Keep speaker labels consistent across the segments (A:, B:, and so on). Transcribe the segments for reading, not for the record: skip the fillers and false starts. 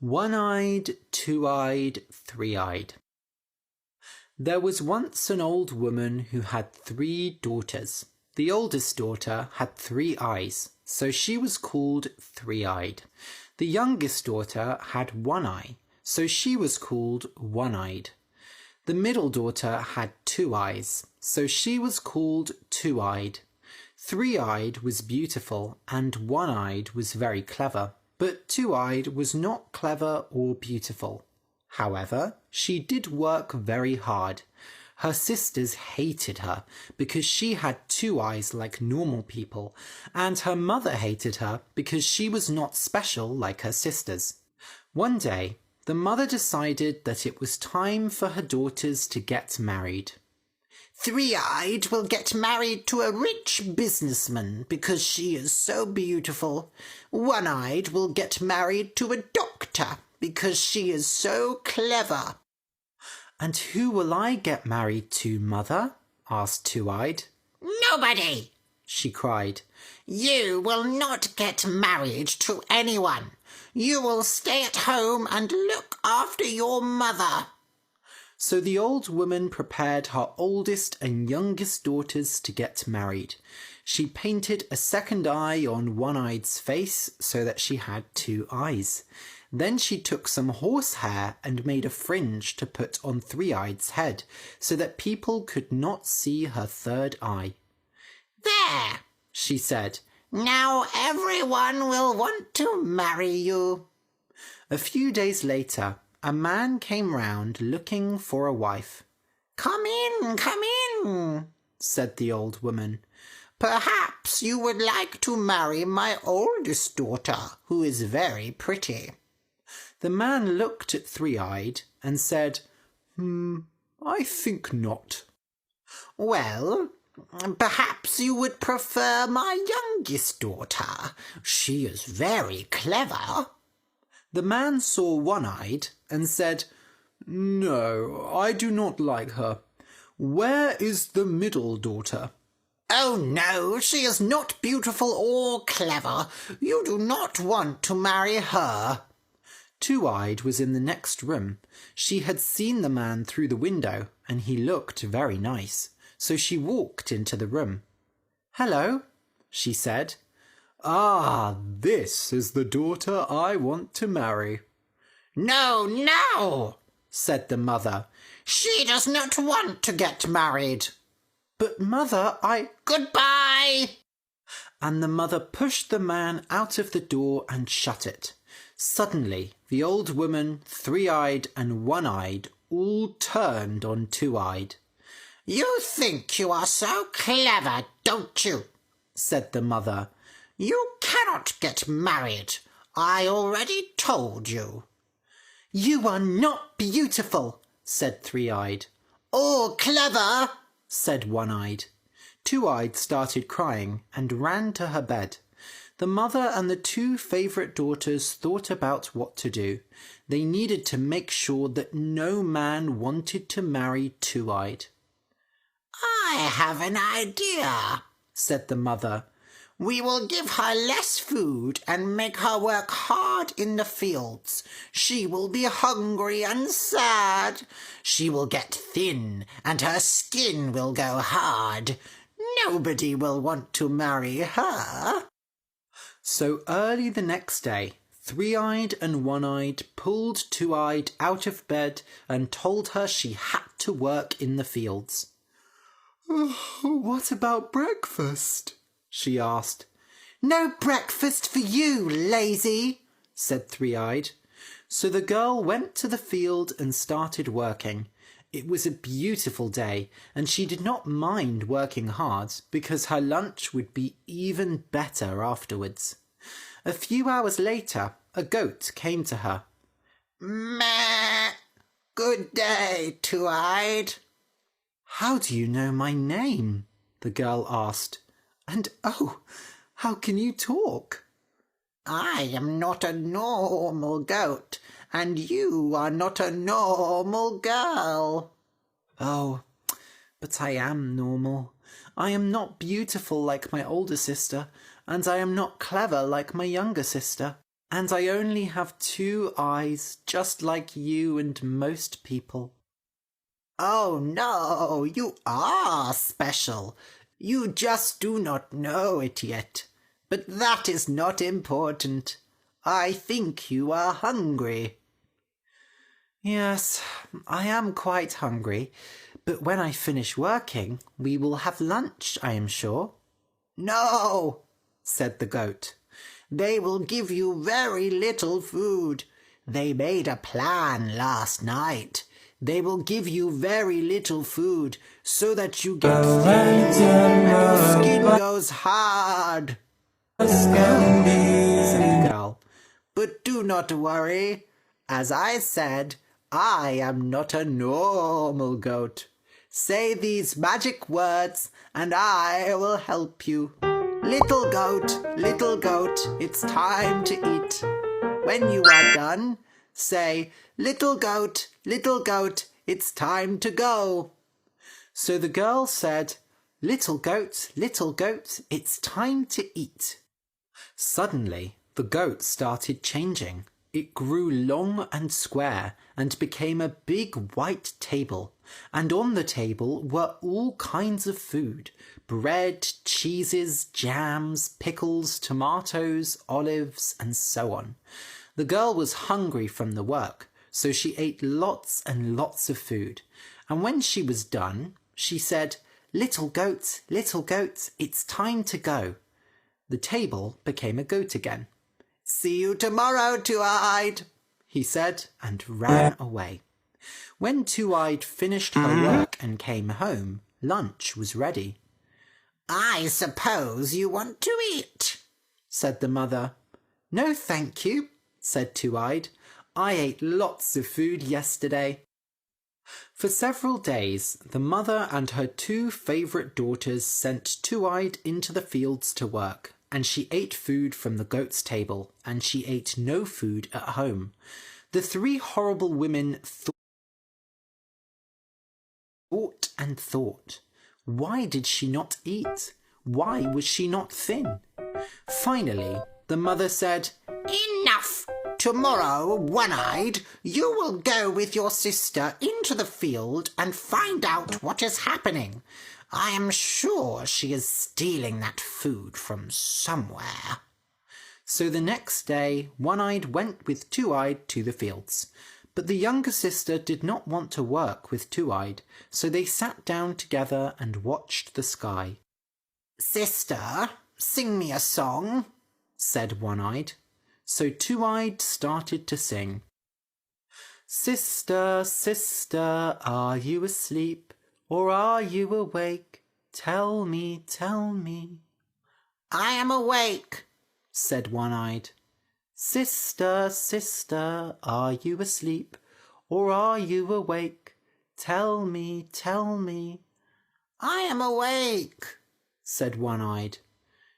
A: One-eyed, two-eyed, three-eyed. There was once an old woman who had 3 daughters. The oldest daughter had 3 eyes, so she was called three-eyed. The youngest daughter had 1 eye, so she was called one-eyed. The middle daughter had 2 eyes, so she was called two-eyed. Three-eyed was beautiful, and one-eyed was very clever. But two-eyed was not clever or beautiful. However, she did work very hard. Her sisters hated her because she had 2 eyes like normal people, and her mother hated her because she was not special like her sisters. One day, the mother decided that it was time for her daughters to get married.
B: Three-eyed will get married to a rich businessman because she is so beautiful. One-eyed will get married to a doctor because she is so clever.
A: And who will I get married to, Mother? Asked Two-eyed.
B: Nobody,
A: she cried.
B: You will not get married to anyone. You will stay at home and look after your mother.
A: So the old woman prepared her oldest and youngest daughters to get married. She painted a second eye on One-Eyed's face so that she had 2 eyes. Then she took some horsehair and made a fringe to put on Three-Eyed's head so that people could not see her 3rd eye.
B: There,
A: she said.
B: Now everyone will want to marry you.
A: A few days later, a man came round looking for a wife.
B: Come in,
A: said the old woman.
B: Perhaps you would like to marry my oldest daughter, who is very pretty.
A: The man looked at Three-eyed and said, I think not.
B: Well, perhaps you would prefer my youngest daughter. She is very clever.
A: The man saw One-eyed and said, No, I do not like her. Where is the middle daughter?
B: Oh no, she is not beautiful or clever. You do not want to marry her.
A: Two-eyed was in the next room. She had seen the man through the window, and he looked very nice, so she walked into the room. Hello, she said. Ah, this is the daughter I want to marry.
B: No,
A: said the mother.
B: She does not want to get married.
A: But mother,
B: Goodbye!
A: And the mother pushed the man out of the door and shut it. Suddenly, the old woman, Three-eyed and One-eyed all turned on Two-eyed.
B: You think you are so clever, don't you?
A: Said the mother.
B: You cannot get married. I already told you.
A: You are not beautiful, said Three-eyed.
B: Or clever,
A: said One-eyed. Two-eyed started crying and ran to her bed. The mother and the 2 favourite daughters thought about what to do. They needed to make sure that no man wanted to marry Two-eyed.
B: I have an idea, said the mother. We will give her less food and make her work hard in the fields. She will be hungry and sad. She will get thin and her skin will go hard. Nobody will want to marry her.
A: So early the next day, Three-eyed and One-eyed pulled Two-eyed out of bed and told her she had to work in the fields. What about breakfast? She asked.
B: No breakfast for you, lazy,
A: said Three-eyed. So the girl went to the field and started working. It was a beautiful day, and she did not mind working hard because her lunch would be even better afterwards. A few hours later, a goat came to her.
B: Meh. Good day, Two-eyed.
A: How do you know my name? The girl asked. And How can you talk?
B: I am not a normal goat, and you are not a normal girl.
A: Oh, but I am normal. I am not beautiful like my older sister, and I am not clever like my younger sister, and I only have 2 eyes, just like you and most people.
B: Oh no, you are special. You just do not know it yet. But that is not important. I think you are hungry.
A: Yes, I am quite hungry, but when I finish working, we will have lunch, I am sure.
B: No, said the goat. They will give you very little food. They made a plan last night. They will give you very little food so that you get thin and your skin goes hard.
A: Said the girl.
B: But do not worry. As I said, I am not a normal goat. Say these magic words and I will help you. Little goat, it's time to eat. When you are done, say, little goat, it's time to go.
A: So the girl said, little goat, it's time to eat. Suddenly, the goat started changing. It grew long and square and became a big white table. And on the table were all kinds of food: bread, cheeses, jams, pickles, tomatoes, olives, and so on. The girl was hungry from the work, so she ate lots and lots of food. And when she was done, she said, little goat, it's time to go. The table became a goat again.
B: See you tomorrow, Two-Eyed,
A: he said, and ran away. When Two-Eyed finished her work and came home, lunch was ready.
B: I suppose you want to eat,
A: said the mother. No, thank you, said Two-Eyed. I ate lots of food yesterday. For several days, the mother and her 2 favourite daughters sent Two-Eyed into the fields to work, and she ate food from the goat's table, and she ate no food at home. The 3 horrible women thought and thought. Why did she not eat? Why was she not thin? Finally, the mother said,
B: Enough! Tomorrow, One-Eyed, you will go with your sister into the field and find out what is happening. I am sure she is stealing that food from somewhere.
A: So the next day, One-Eyed went with Two-Eyed to the fields. But the younger sister did not want to work with Two-Eyed, so they sat down together and watched the sky.
B: Sister, sing me a song,
A: said One-Eyed. So Two-Eyed started to sing. Sister, sister, are you asleep, or are you awake? Tell me, tell me.
B: I am awake,
A: said One-Eyed. Sister, sister, are you asleep, or are you awake? Tell me, tell me.
B: I am awake,
A: said One-Eyed.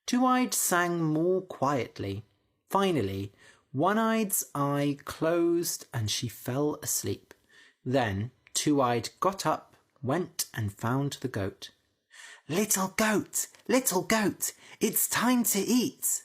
A: Two-Eyed sang more quietly. Finally, One-Eyed's eye closed and she fell asleep. Then Two-Eyed got up, went and found the goat. Little goat, it's time to eat.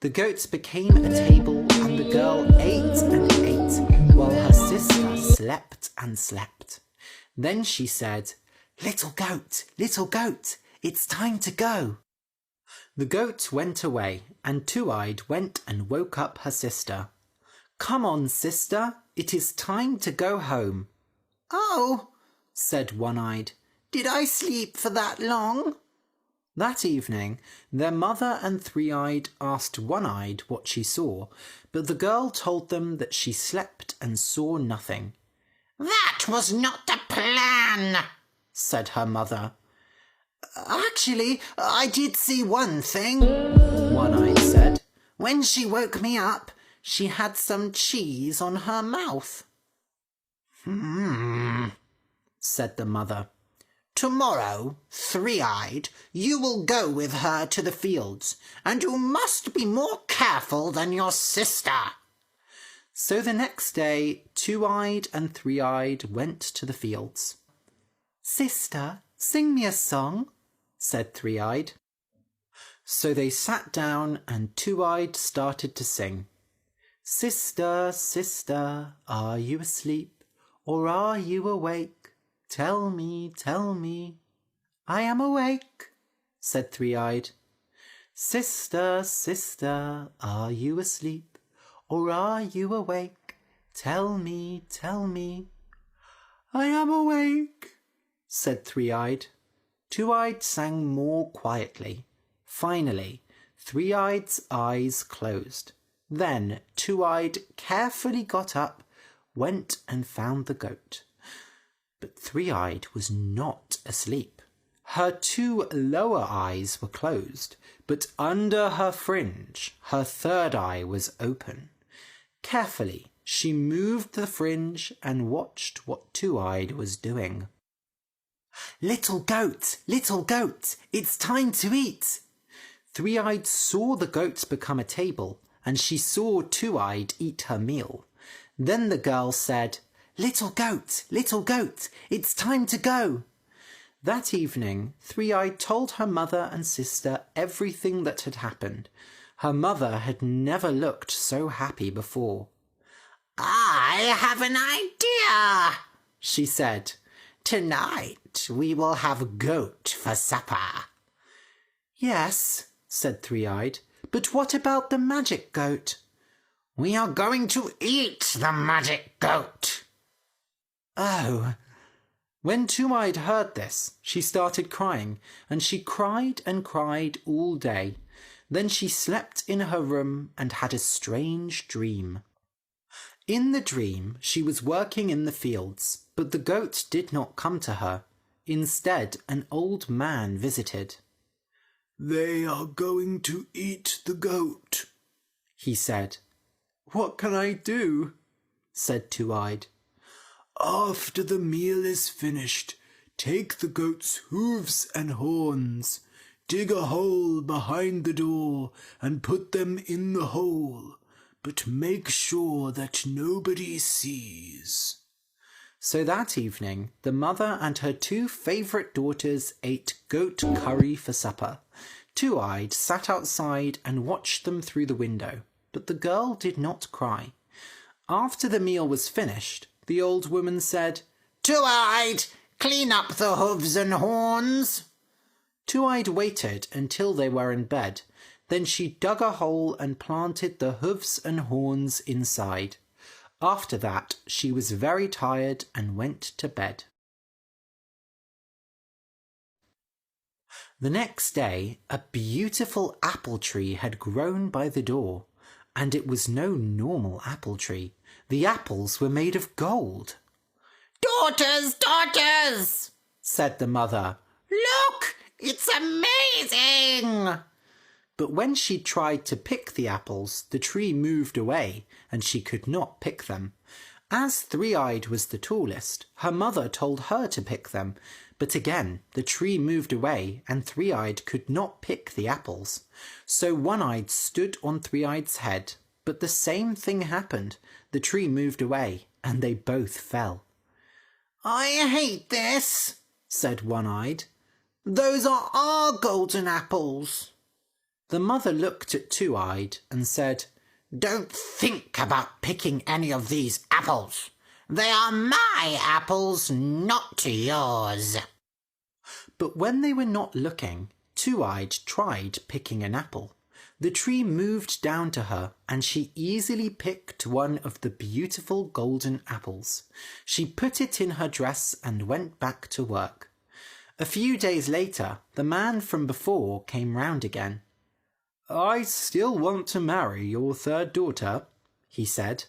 A: The goat became a table and the girl ate and ate while her sister slept and slept. Then she said, Little goat, it's time to go. The goat went away and Two-Eyed went and woke up her sister. Come on, sister, it is time to go home.
B: Oh,
A: said One-Eyed.
B: Did I sleep for that long?
A: That evening, their mother and Three-Eyed asked One-Eyed what she saw, but the girl told them that she slept and saw nothing.
B: That was not the plan,
A: said her mother.
B: Actually, I did see one thing,
A: One-Eyed said.
B: When she woke me up, she had some cheese on her mouth.
A: Said the mother.
B: Tomorrow, Three-Eyed, you will go with her to the fields, and you must be more careful than your sister."
A: So the next day, Two-Eyed and Three-Eyed went to the fields. "Sister, sing me a song," said Three-Eyed. So they sat down and Two-Eyed started to sing. "Sister, sister, are you asleep, or are you awake? Tell me, tell me." "I am awake," said Three-Eyed. "Sister, sister, are you asleep, or are you awake? Tell me, tell me." "I am awake," said Three-Eyed. Two-Eyed sang more quietly. Finally, Three-Eyed's eyes closed. Then Two-Eyed carefully got up, went and found the goat. But Three-Eyed was not asleep. Her two lower eyes were closed, but under her fringe, her third eye was open. Carefully, she moved the fringe and watched what Two-Eyed was doing. "Little goat, it's time to eat." Three-Eyed saw the goat become a table, and she saw Two-Eyed eat her meal. Then the girl said, little goat, it's time to go." That evening, Three-Eyed told her mother and sister everything that had happened. Her mother had never looked so happy before.
B: "I have an idea,"
A: she said.
B: "Tonight we will have goat for supper."
A: "Yes," said Three-Eyed, "but what about the magic goat?"
B: "We are going to eat the magic goat."
A: "Oh." When Two-Eyed heard this, she started crying, and she cried and cried all day. Then she slept in her room and had a strange dream. In the dream, she was working in the fields, but the goat did not come to her. Instead, an old man visited.
C: "They are going to eat the goat,"
A: he said. "What can I do?" said Two-Eyed.
C: "After the meal is finished, take the goat's hooves and horns, dig a hole behind the door, and put them in the hole, but make sure that nobody sees."
A: So that evening, the mother and her two favourite daughters ate goat curry for supper. Two-Eyed sat outside and watched them through the window, but the girl did not cry. After the meal was finished, the old woman said,
B: "Two-Eyed, clean up the hooves and horns."
A: Two-Eyed waited until they were in bed. Then she dug a hole and planted the hooves and horns inside. After that, she was very tired and went to bed. The next day, a beautiful apple tree had grown by the door, and it was no normal apple tree. The apples were made of gold.
B: Daughters,
A: said the mother.
B: "Look, it's amazing."
A: But when she tried to pick the apples, the tree moved away, and she could not pick them. As Three-Eyed was the tallest, her mother told her to pick them, but again the tree moved away, and Three-Eyed could not pick the apples. So One-Eyed stood on Three-Eyed's head, but the same thing happened. The tree moved away, and they both fell.
B: "I hate this," said One-Eyed. "Those are our golden apples."
A: The mother looked at Two-Eyed and said,
B: "Don't think about picking any of these apples. They are my apples, not yours."
A: But when they were not looking, Two-Eyed tried picking an apple. The tree moved down to her, and she easily picked one of the beautiful golden apples. She put it in her dress and went back to work. A few days later, the man from before came round again. "I still want to marry your third daughter," he said.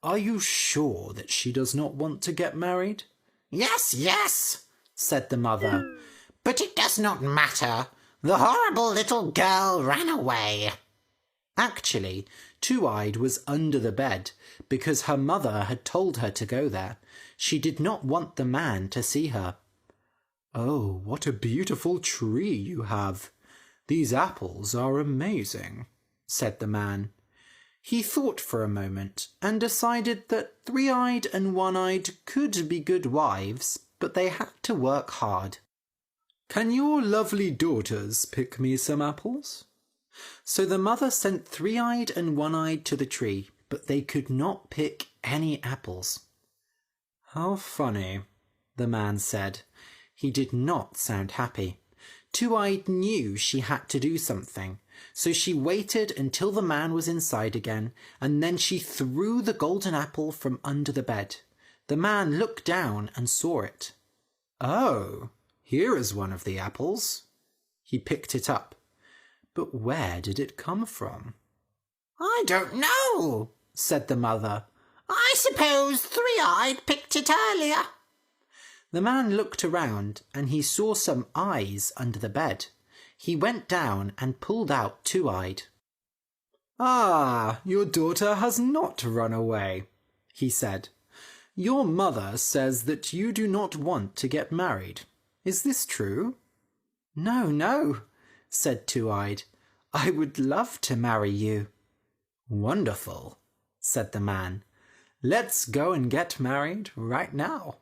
A: "Are you sure that she does not want to get married?"
B: Yes, said the mother. "But it does not matter. The horrible little girl ran away."
A: Actually, Two-Eyed was under the bed because her mother had told her to go there. She did not want the man to see her. Oh, what a beautiful tree you have. These apples are amazing, said the man. He thought for a moment and decided that three-eyed and one-eyed could be good wives, but they had to work hard. Can your lovely daughters pick me some apples? So the mother sent three-eyed and one-eyed to the tree, but they could not pick any apples. How funny, the man said. He did not sound happy. Two-eyed knew she had to do something, so she waited until the man was inside again, and then she threw the golden apple from under the bed. The man looked down and saw it. Oh, here is one of the apples. He picked it up. But where did it come from?
B: I don't know, said the mother. I suppose three-eyed picked it earlier.
A: The man looked around and he saw some eyes under the bed. He went down and pulled out two-eyed. Ah, your daughter has not run away, he said. Your mother says that you do not want to get married. Is this true? No, no, said two-eyed. I would love to marry you. Wonderful, said the man. Let's go and get married right now.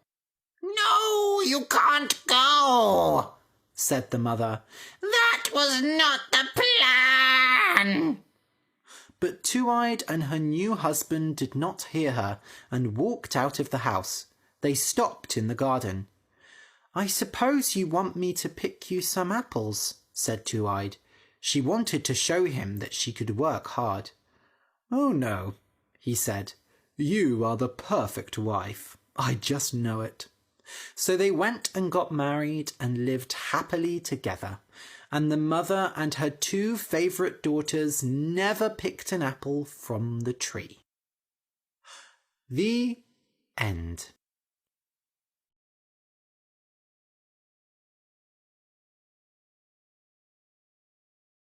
B: No, you can't go, said the mother. That was not the plan.
A: But Two-Eyed and her new husband did not hear her and walked out of the house. They stopped in the garden. I suppose you want me to pick you some apples, said Two-Eyed. She wanted to show him that she could work hard. Oh no, he said. You are the perfect wife. I just know it. So they went and got married and lived happily together, and the mother and her two favourite daughters never picked an apple from the tree. The end.